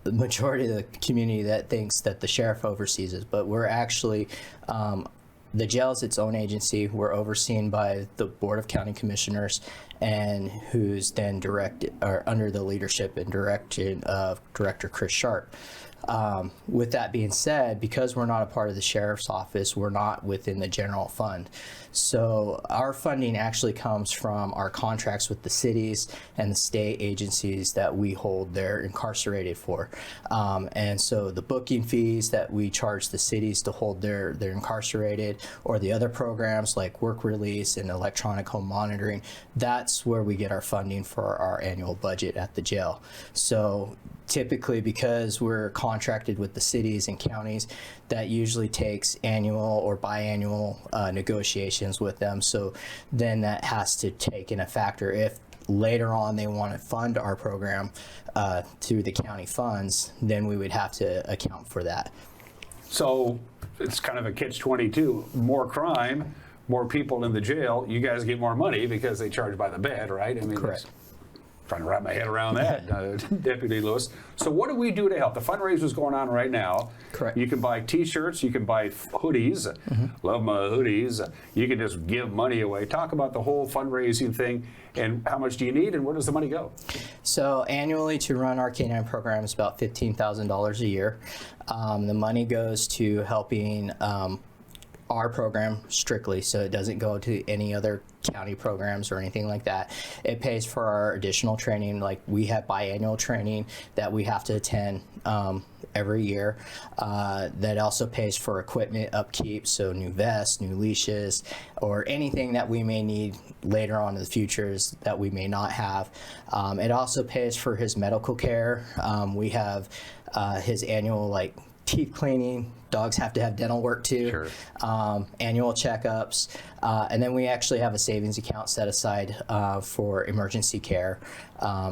the majority of the community that thinks that the sheriff oversees it, but we're actually, the jail is its own agency. We're overseen by the Board of County Commissioners, and who's then under the leadership and direction of Director Chris Sharp. With that being said, because we're not a part of the sheriff's office, we're not within the general fund. So our funding actually comes from our contracts with the cities and the state agencies that we hold they're incarcerated for. And so the booking fees that we charge the cities to hold their incarcerated, or the other programs like work release and electronic home monitoring, that's where we get our funding for our annual budget at the jail. So typically, because we're contracted with the cities and counties, that usually takes annual or biannual negotiations with them. So then that has to take in a factor. If later on they want to fund our program through the county funds, then we would have to account for that. So it's kind of a catch-22. More crime, more people in the jail, you guys get more money because they charge by the bed, right? I mean, correct. Trying to wrap my head around that, Deputy Lewis. So what do we do to help? The fundraiser's going on right now. Correct. You can buy T-shirts, you can buy hoodies. Love my hoodies. You can just give money away. Talk about the whole fundraising thing, and how much do you need, and where does the money go? So annually, to run our canine program is about $15,000 a year. The money goes to helping our program strictly, so it doesn't go to any other county programs or anything like that. It pays for our additional training, like we have biannual training that we have to attend every year. That also pays for equipment upkeep, so new vests, new leashes, or anything that we may need later on in the futures that we may not have. It also pays for his medical care. We have his annual teeth cleaning. Dogs have to have dental work too. Sure. Annual checkups, and then we actually have a savings account set aside for emergency care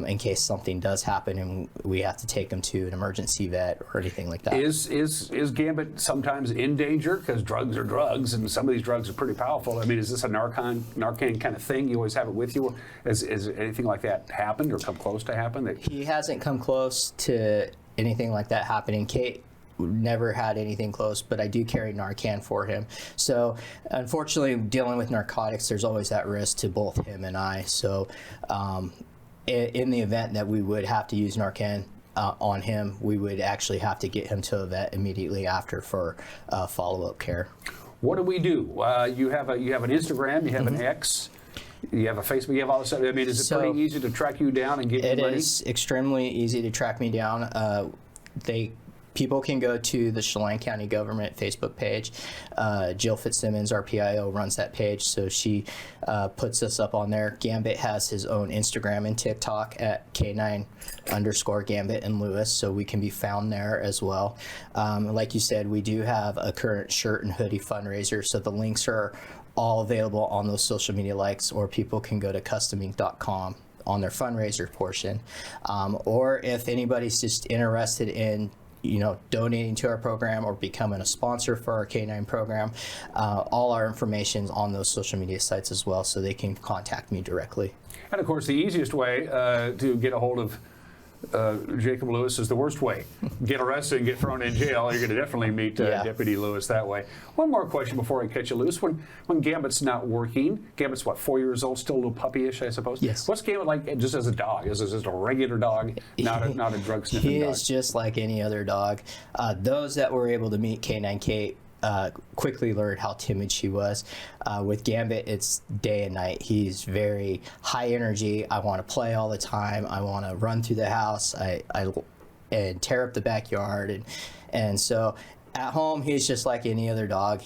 in case something does happen and we have to take them to an emergency vet or anything like that. Is Gambit sometimes in danger because drugs are drugs, and some of these drugs are pretty powerful? I mean, is this a Narcan kind of thing? You always have it with you. Has anything like that happened or come close to happen? He hasn't come close to anything like that happening. Kate never had anything close, but I do carry Narcan for him. So unfortunately, dealing with narcotics, there's always that risk to both him and I. So in the event that we would have to use Narcan on him, we would actually have to get him to a vet immediately after for follow-up care. What do we do? You have an Instagram, you have an X, you have a Facebook, you have all this stuff. I mean, is it pretty easy to track you down and get you money? It is extremely easy to track me down. People can go to the Chelan County Government Facebook page. Jill Fitzsimmons, our PIO, runs that page, so she puts us up on there. Gambit has his own Instagram and TikTok at K9_Gambit and Lewis, so we can be found there as well. Like you said, we do have a current shirt and hoodie fundraiser, so the links are all available on those social media likes, or people can go to customink.com on their fundraiser portion. Or if anybody's just interested in donating to our program or becoming a sponsor for our K9 program, all our information is on those social media sites as well, so they can contact me directly. And of course, the easiest way to get a hold of Jacob Lewis is the worst way. Get arrested and get thrown in jail. You're going to definitely meet Deputy Lewis that way. One more question before I catch you loose. When Gambit's not working, Gambit's what, 4 years old, still a little puppyish, I suppose? Yes. What's Gambit like just as a dog? Is it just a regular dog, not a drug sniffing dog? He is just like any other dog. Those that were able to meet K9 Kate quickly learned how timid she was. With Gambit, it's day and night. He's very high energy. I want to play all the time. I want to run through the house and tear up the backyard. And so at home, he's just like any other dog.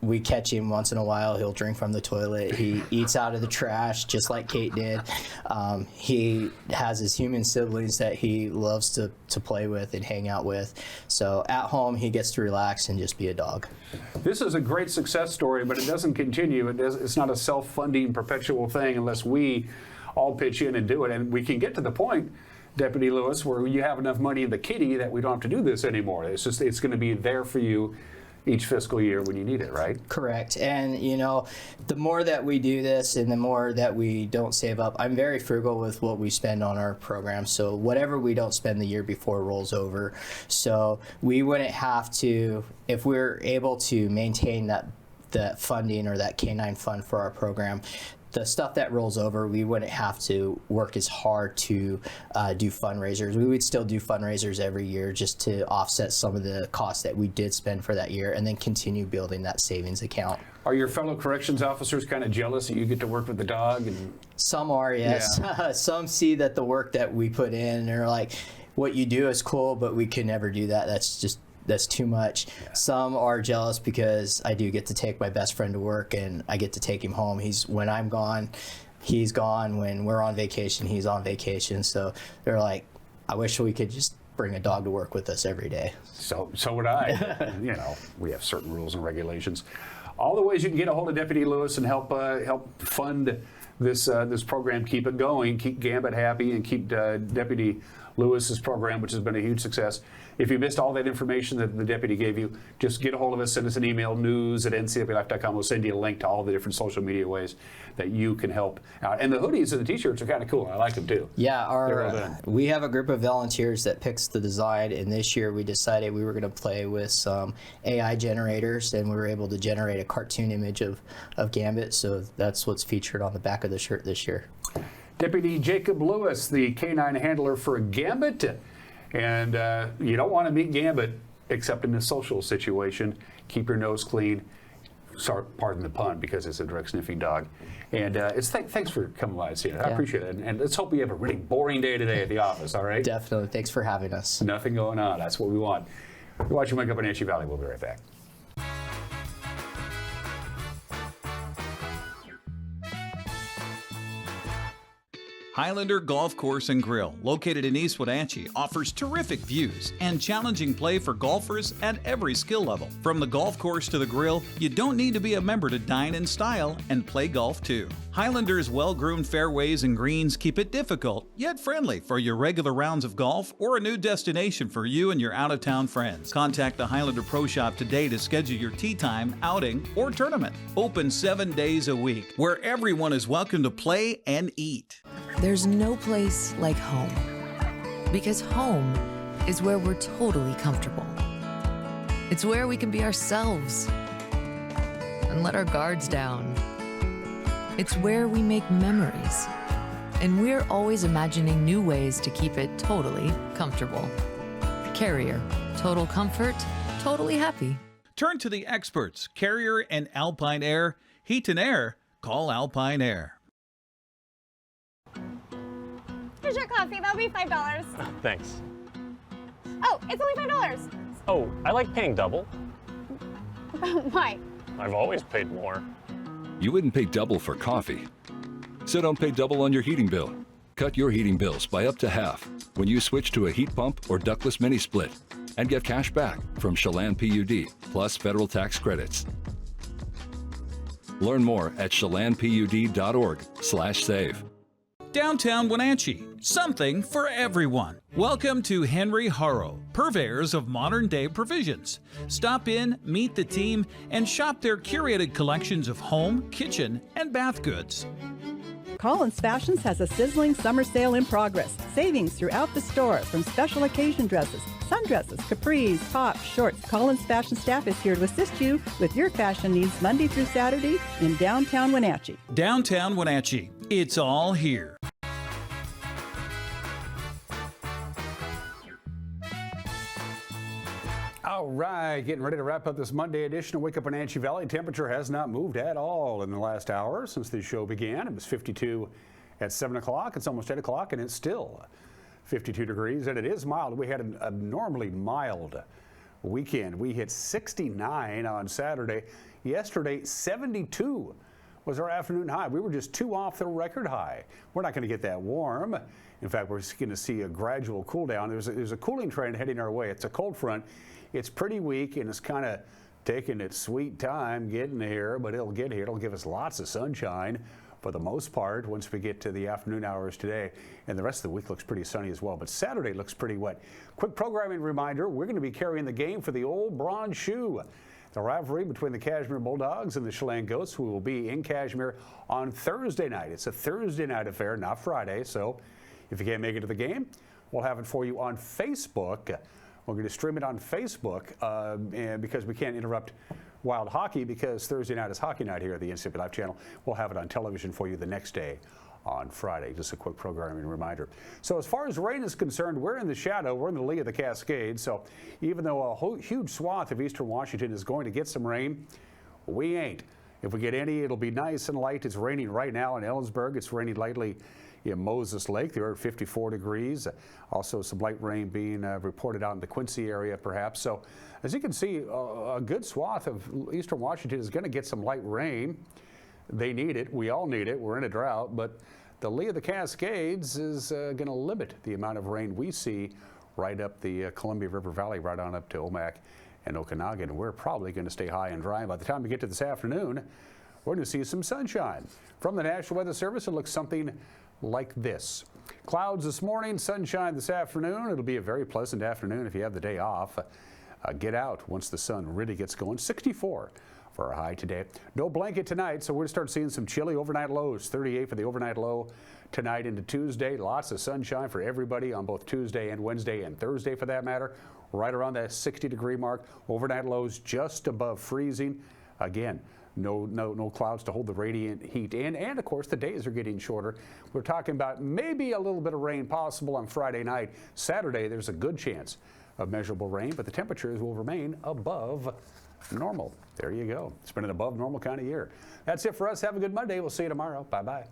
We catch him once in a while. He'll drink from the toilet. He eats out of the trash, just like Kate did. He has his human siblings that he loves to play with and hang out with. So at home, he gets to relax and just be a dog. This is a great success story, but it doesn't continue. It's not a self-funding, perpetual thing unless we all pitch in and do it. And we can get to the point, Deputy Lewis, where you have enough money in the kitty that we don't have to do this anymore. It's going to be there for you each fiscal year when you need it, right? Correct. And the more that we do this and the more that we don't save up, I'm very frugal with what we spend on our program. So whatever we don't spend the year before rolls over. So we wouldn't have to, if we're able to maintain that funding or that K9 fund for our program, the stuff that rolls over, we wouldn't have to work as hard to do fundraisers. We would still do fundraisers every year just to offset some of the costs that we did spend for that year and then continue building that savings account. Are your fellow corrections officers kind of jealous that you get to work with the dog? Some are, yes. Yeah. Some see that the work that we put in and they're like, what you do is cool, but we could never do that. That's too much. Yeah. Some are jealous because I do get to take my best friend to work and I get to take him home. When I'm gone, he's gone. When we're on vacation, he's on vacation. So they're like, I wish we could just bring a dog to work with us every day. So would I. We have certain rules and regulations. All the ways you can get a hold of Deputy Lewis and help fund this program, keep it going, keep Gambit happy, and keep Deputy Lewis's program, which has been a huge success. If you missed all that information that the deputy gave you, just get a hold of us, send us an email, news@ncwlife.com. We'll send you a link to all the different social media ways that you can help out. And the hoodies and the t-shirts are kind of cool. I like them too. Yeah, we have a group of volunteers that picks the design, and this year we decided we were going to play with some AI generators, and we were able to generate a cartoon image of Gambit, so that's what's featured on the back of the shirt this year. Deputy Jacob Lewis, the K9 handler for Gambit. And you don't want to meet Gambit except in a social situation. Keep your nose clean. Sorry, pardon the pun, because it's a drug sniffing dog. And thanks for coming by and seeing it. I appreciate it. And let's hope we have a really boring day today at the office, all right? Definitely. Thanks for having us. Nothing going on. That's what we want. You're watching Wake Up Wenatchee Valley. We'll be right back. Highlander Golf Course and Grill, located in East Wenatchee, offers terrific views and challenging play for golfers at every skill level. From the golf course to the grill, you don't need to be a member to dine in style and play golf too. Highlander's well-groomed fairways and greens keep it difficult, yet friendly for your regular rounds of golf or a new destination for you and your out-of-town friends. Contact the Highlander Pro Shop today to schedule your tee time, outing, or tournament. Open 7 days a week, where everyone is welcome to play and eat. There's no place like home, because home is where we're totally comfortable. It's where we can be ourselves and let our guards down. It's where we make memories, and we're always imagining new ways to keep it totally comfortable. Carrier, total comfort, totally happy. Turn to the experts, Carrier and Alpine Air. Heat and air, call Alpine Air. Here's your coffee, that'll be $5. Thanks. Oh, it's only $5. Oh, I like paying double. Why? I've always paid more. You wouldn't pay double for coffee. So don't pay double on your heating bill. Cut your heating bills by up to half when you switch to a heat pump or ductless mini split and get cash back from Chelan PUD plus federal tax credits. Learn more at chelanpud.org/save. Downtown Wenatchee, something for everyone. Welcome to Henry Harrow, purveyors of modern-day provisions. Stop in, meet the team, and shop their curated collections of home, kitchen, and bath goods. Collins Fashions has a sizzling summer sale in progress. Savings throughout the store from special occasion dresses, sundresses, capris, tops, shorts. Collins Fashion staff is here to assist you with your fashion needs Monday through Saturday in downtown Wenatchee. Downtown Wenatchee, it's all here. All right, getting ready to wrap up this Monday edition of Wake Up Wenatchee Valley. Temperature has not moved at all in the last hour since the show began. It was 52 at 7 o'clock. It's almost 8 o'clock, and it's still 52 degrees, and it is mild. We had an abnormally mild weekend. We hit 69 on Saturday. Yesterday, 72 was our afternoon high. We were just 2 off the record high. We're not going to get that warm. In fact, we're going to see a gradual cool down. There's a cooling trend heading our way. It's a cold front. It's pretty weak, and it's kind of taking its sweet time getting here, but it'll get here. It'll give us lots of sunshine for the most part once we get to the afternoon hours today. And the rest of the week looks pretty sunny as well, but Saturday looks pretty wet. Quick programming reminder, we're going to be carrying the game for the old bronze shoe. The rivalry between the Cashmere Bulldogs and the Chelan Goats, who will be in Cashmere on Thursday night. It's a Thursday night affair, not Friday, so if you can't make it to the game, we'll have it for you on Facebook. We're going to stream it on Facebook and because we can't interrupt Wild Hockey because Thursday night is hockey night here at the NCP Live channel. We'll have it on television for you the next day on Friday. Just a quick programming reminder. So as far as rain is concerned, we're in the shadow. We're in the lee of the Cascades. So even though a huge swath of eastern Washington is going to get some rain, we ain't. If we get any, it'll be nice and light. It's raining right now in Ellensburg. It's raining lightly in Moses Lake. They're at 54 degrees. Also some light rain being reported out in the Quincy area perhaps. So as you can see, a good swath of eastern Washington is going to get some light rain. They need it. We all need it. We're in a drought. But the lee of the Cascades is going to limit the amount of rain we see right up the Columbia River Valley, right on up to Omak and Okanagan. We're probably going to stay high and dry. By the time we get to this afternoon, we're going to see some sunshine. From the National Weather Service, it looks something like this. Clouds this morning, sunshine this afternoon. It'll be a very pleasant afternoon if you have the day off. Get out once the sun really gets going. 64 for our high today. No blanket tonight, so we're going to start seeing some chilly overnight lows. 38 for the overnight low tonight into Tuesday. Lots of sunshine for everybody on both Tuesday and Wednesday and Thursday for that matter. Right around that 60-degree mark. Overnight lows just above freezing. Again, no clouds to hold the radiant heat in. And, of course, the days are getting shorter. We're talking about maybe a little bit of rain possible on Friday night. Saturday, there's a good chance of measurable rain, but the temperatures will remain above normal. There you go. It's been an above normal kind of year. That's it for us. Have a good Monday. We'll see you tomorrow. Bye-bye.